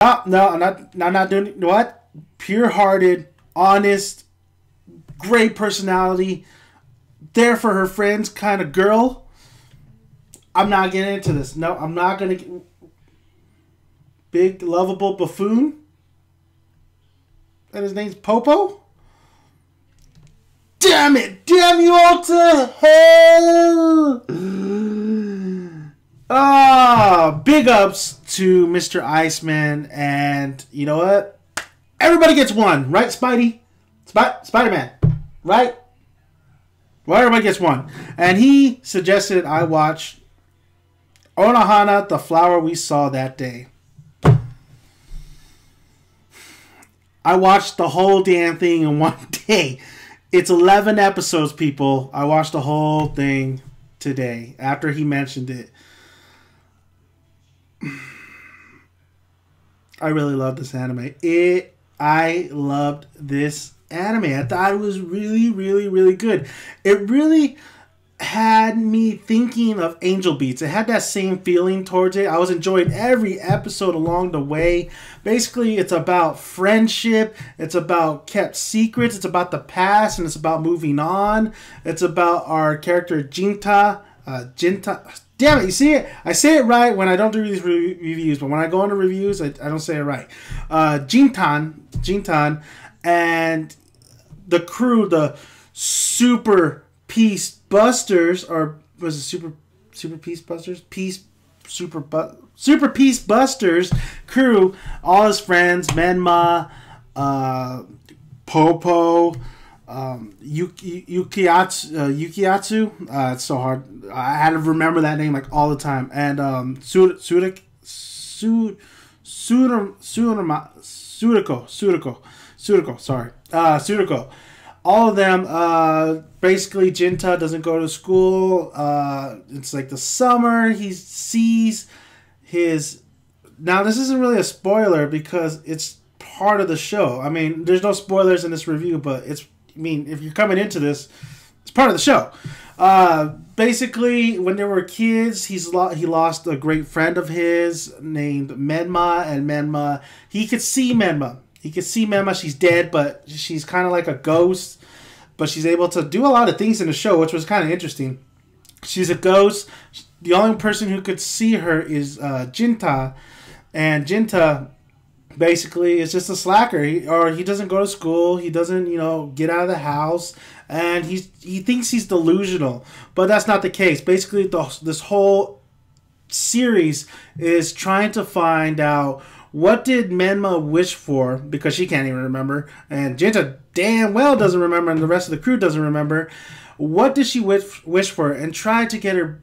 No, I'm not doing what? Pure-hearted, honest, great personality, there for her friends kind of girl. I'm not getting into this. No, I'm not gonna. Big lovable buffoon. And his name's Popo. Damn it! Damn you all to hell! Big ups to Mr. Iceman, and you know what? Everybody gets one, right, Spidey? Spider-Man, right? Well, everybody gets one. And he suggested I watch Anohana, the flower we saw that day. I watched the whole damn thing in one day. It's 11 episodes, people. I watched the whole thing today after he mentioned it. I really love this anime. I loved this anime. I thought it was really, really, really good. It really had me thinking of Angel Beats. It had that same feeling towards it. I was enjoying every episode along the way. Basically, it's about friendship. It's about kept secrets. It's about the past, and it's about moving on. It's about our character Jinta. Damn it, you see it? I say it right when I don't do these reviews, but when I go into reviews, I don't say it right. Jintan, and the crew, the Super Peace Busters, or was it Super Peace Busters? Super Peace Busters crew, all his friends, Menma, Popo, Yukiatsu. It's so hard. I had to remember that name like all the time. And Sudako. Sorry, Sudako. All of them. Basically, Jinta doesn't go to school. It's like the summer. He sees his. Now, this isn't really a spoiler because it's part of the show. I mean, there's no spoilers in this review, but it's. I mean, if you're coming into this, it's part of the show. Basically, when they were kids, he lost a great friend of his named Menma, and Menma, he could see Menma. She's dead, but she's kind of like a ghost. But she's able to do a lot of things in the show, which was kind of interesting. She's a ghost. The only person who could see her is Jinta, and Jinta basically is just a slacker. He doesn't go to school. He doesn't, get out of the house, and he thinks he's delusional, but that's not the case. Basically, this whole series is trying to find out what did Menma wish for, because she can't even remember, and Jinta damn well doesn't remember, and the rest of the crew doesn't remember. What did she wish for, and try to get her,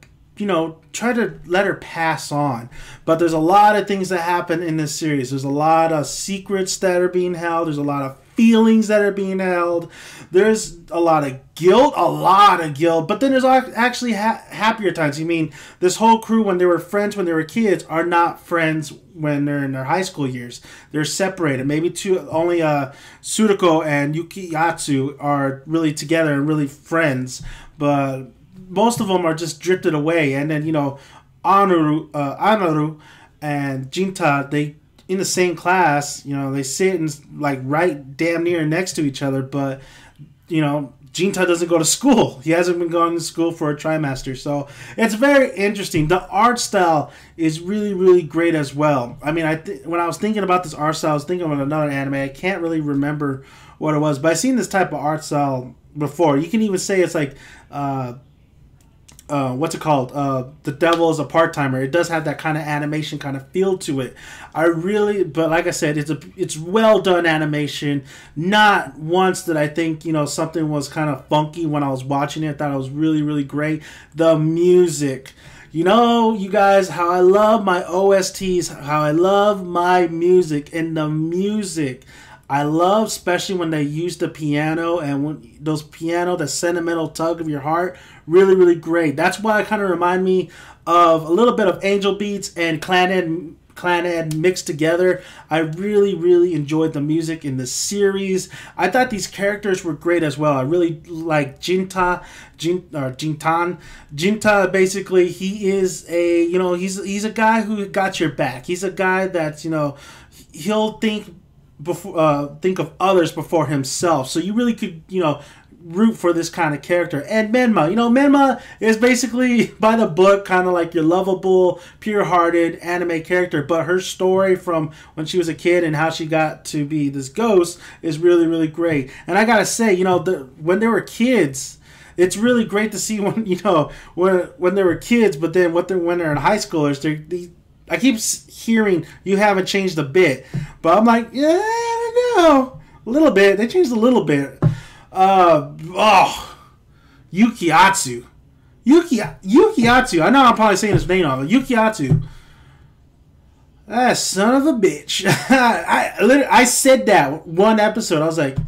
try to let her pass on. But there's a lot of things that happen in this series. There's a lot of secrets that are being held. There's a lot of feelings that are being held. There's a lot of guilt, but then there's actually happier times. I mean, this whole crew, when they were friends when they were kids, are not friends when they're in their high school years. They're separated. Maybe only Sudako and Yukiatsu are really together and really friends, but most of them are just drifted away. And then, Anaru and Jinta, they in the same class, they sit and like right damn near next to each other, but Jinta doesn't go to school. He hasn't been going to school for a trimester, so it's very interesting. The art style is really, really great as well. I mean, when I was thinking about this art style, I was thinking about another anime. I can't really remember what it was, but I've seen this type of art style before. You can even say it's like what's it called? The Devil is a Part-Timer. It does have that kind of animation kind of feel to it. But like I said, it's well done animation. Not once did I think, something was kind of funky when I was watching it. I thought it was really, really great. The music. You guys, how I love my OSTs, how I love my music, and the music I love, especially when they use the piano, and when those piano, the sentimental tug of your heart, really, really great. That's why it kind of remind me of a little bit of Angel Beats and Clan Clannad mixed together. I really, really enjoyed the music in the series. I thought these characters were great as well. I really like Jintan. Jinta, basically, he is a, he's a guy who got your back. He's a guy that, he'll think of others before himself. So you really could, root for this kind of character. And Menma, Menma is basically by the book kind of like your lovable, pure-hearted anime character, but her story from when she was a kid and how she got to be this ghost is really, really great. And I gotta say, when they were kids, it's really great to see when when they were kids, but then when they're in high schoolers, I keep hearing you haven't changed a bit, but I'm like, yeah, I don't know, a little bit. They changed a little bit. Yukiatsu. Yukiatsu. I know I'm probably saying his name wrong, but Yukiatsu. That son of a bitch. I said that one episode. I was like,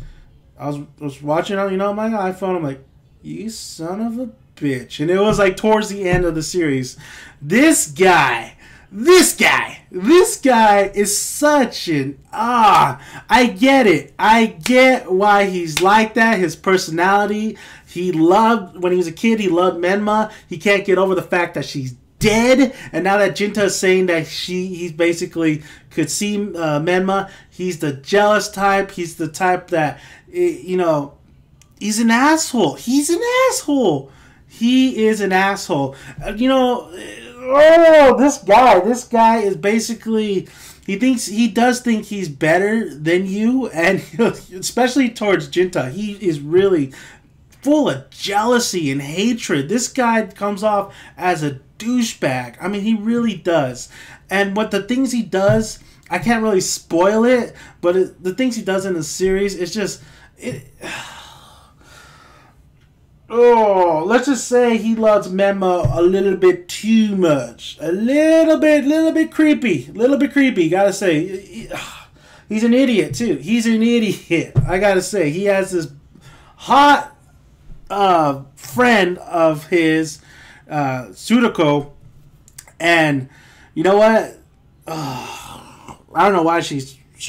I was watching on my iPhone. I'm like, you son of a bitch, and it was like towards the end of the series. This guy is such an I get it. I get why he's like that. His personality. He loved when he was a kid. He loved Menma. He can't get over the fact that she's dead. And now that Jinta is saying that he basically could see Menma, he's the jealous type. He's the type that he's an asshole. He is an asshole. This guy is basically, he does think he's better than you, and especially towards Jinta, he is really full of jealousy and hatred. This guy comes off as a douchebag. I mean, he really does. And the things he does, I can't really spoil it, but the things he does in the series, it's just let's just say he loves Menma a little bit too much. A little bit creepy. Gotta say. He's an idiot, too. He's an idiot. I gotta say. He has this hot friend of his, Tsuruko. And, you know what? I don't know why she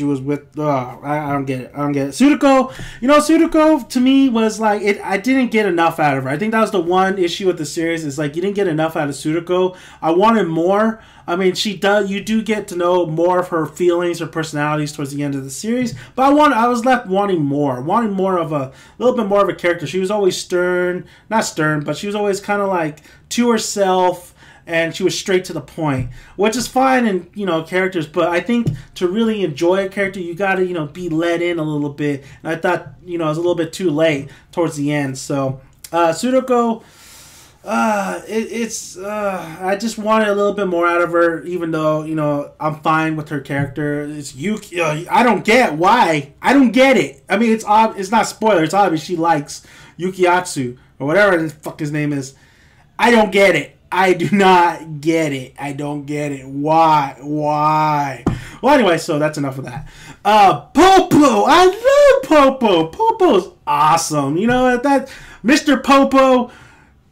was with. I don't get it. Tsuruko to me was like I didn't get enough out of her. I think that was the one issue with the series. Is like you didn't get enough out of Tsuruko. I wanted more. I mean, you do get to know more of her feelings, her personalities towards the end of the series. But I was left wanting more of a little bit more of a character. She was always not stern, but she was always kind of like to herself. And she was straight to the point, which is fine in characters. But I think to really enjoy a character, you gotta be let in a little bit. And I thought it was a little bit too late towards the end. So Tsuruko, I just wanted a little bit more out of her, even though I'm fine with her character. It's Yuki. I don't get why. I don't get it. I mean, it's not spoiler. It's obvious she likes Yukiatsu or whatever the fuck his name is. I don't get it. I do not get it. I don't get it. Why? Well, anyway, so that's enough of that. Popo! I love Popo! Popo's awesome. That Mr. Popo,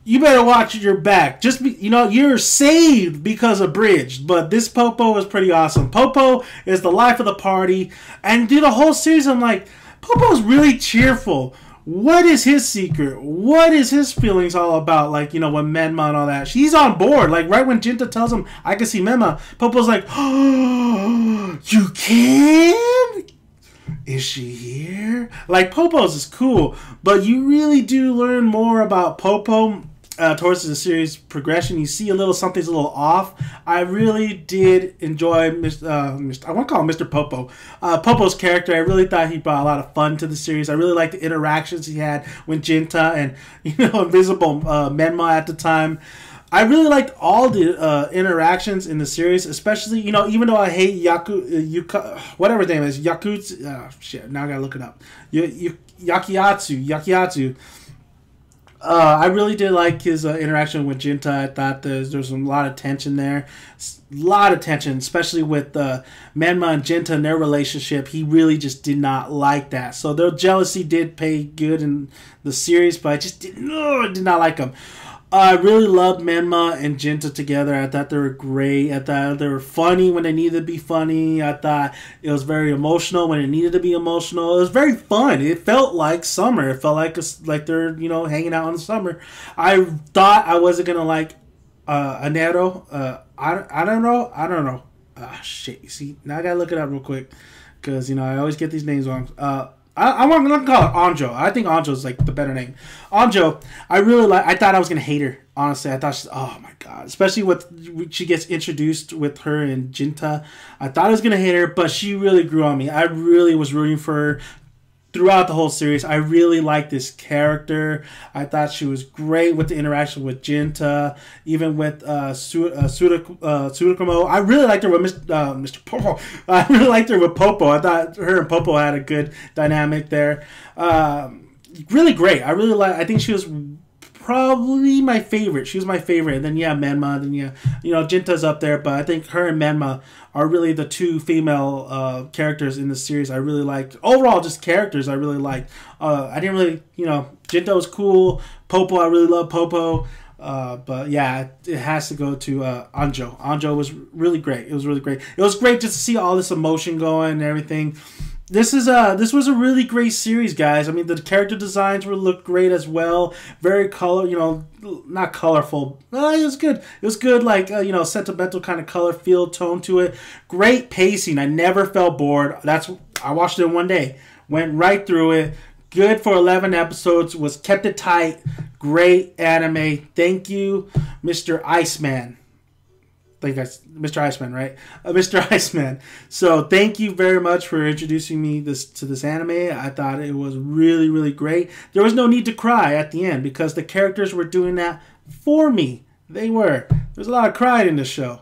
you better watch your back. You're saved because of Bridge, but this Popo is pretty awesome. Popo is the life of the party, and through the whole series, I'm like, Popo's really cheerful. What is his secret? What is his feelings all about? Like, when Menma and all that. She's on board. Like, right when Jinta tells him, I can see Menma, Popo's like, oh, you can? Is she here? Like, Popo's is cool. But you really do learn more about Popo towards the series progression. You see something's a little off. I really did enjoy I want to call him Mr. Popo. Popo's character. I really thought he brought a lot of fun to the series. I really liked the interactions he had with Jinta and Invisible Menma at the time. I really liked all the interactions in the series, especially even though I hate whatever his name is, shit. Now I gotta look it up. Yakiatsu. I really did like his interaction with Jinta. I thought there was a lot of tension there. Especially with Menma and Jinta and their relationship. He really just did not like that. So their jealousy did pay good in the series, but I just did not like him. I really loved Menma and Jinta together. I thought they were great. I thought they were funny when they needed to be funny. I thought it was very emotional when it needed to be emotional. It was very fun. It felt like summer. It felt like they're hanging out in the summer. I thought I wasn't gonna like Anero. I don't know. I don't know. Ah, shit. See, now I gotta look it up real quick because I always get these names wrong. I'm gonna call it Anjo. I think Anjo is like the better name. Anjo, I thought I was gonna hate her. Honestly, I thought oh my god, especially with she gets introduced with her and Jinta. I thought I was gonna hate her, but she really grew on me. I really was rooting for her throughout the whole series. I really liked this character. I thought she was great with the interaction with Jinta, even with Tsurukomo. I really liked her with Mr. Popo. I really liked her with Popo. I thought her and Popo had a good dynamic there. Really great. I think she was probably my favorite. She was my favorite. And then Menma. Then Jinta's up there, but I think her and Menma are really the two female characters in the series I really liked. Overall, just characters I really liked. I didn't really, Jinta was cool. Popo, I really love Popo. But yeah, it has to go to Anjo. Anjo was really great. It was really great. It was great just to see all this emotion going and everything. This was a really great series, guys. I mean, the character designs looked great as well. Very not colorful. It was good. It was good, like sentimental kind of color, feel, tone to it. Great pacing. I never felt bored. I watched it in one day. Went right through it. Good for 11 episodes. Kept it tight. Great anime. Thank you, Mr. Iceman. I think that's Mr. Iceman, right? Mr. Iceman. So thank you very much for introducing me to this anime. I thought it was really, really great. There was no need to cry at the end because the characters were doing that for me. They were. There's a lot of crying in this show.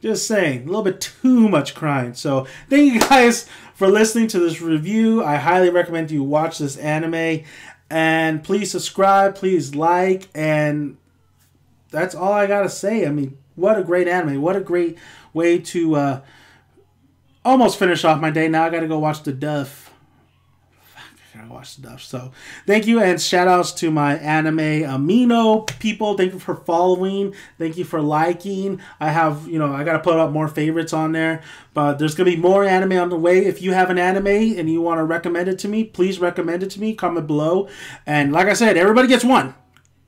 Just saying. A little bit too much crying. So thank you guys for listening to this review. I highly recommend you watch this anime. And please subscribe. Please like. And that's all I got to say. I mean, what a great anime. What a great way to almost finish off my day. Now I got to go watch the Duff. I got to watch the Duff. So thank you, and shout outs to my Anime Amino people. Thank you for following. Thank you for liking. I have, I got to put up more favorites on there. But there's going to be more anime on the way. If you have an anime and you want to recommend it to me, please recommend it to me. Comment below. And like I said, everybody gets one.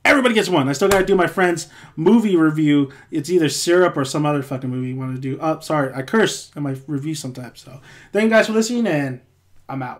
Everybody gets one. I still got to do my friend's movie review. It's either Syrup or some other fucking movie you want to do. Oh, sorry. I curse in my review sometimes. So thank you guys for listening, and I'm out.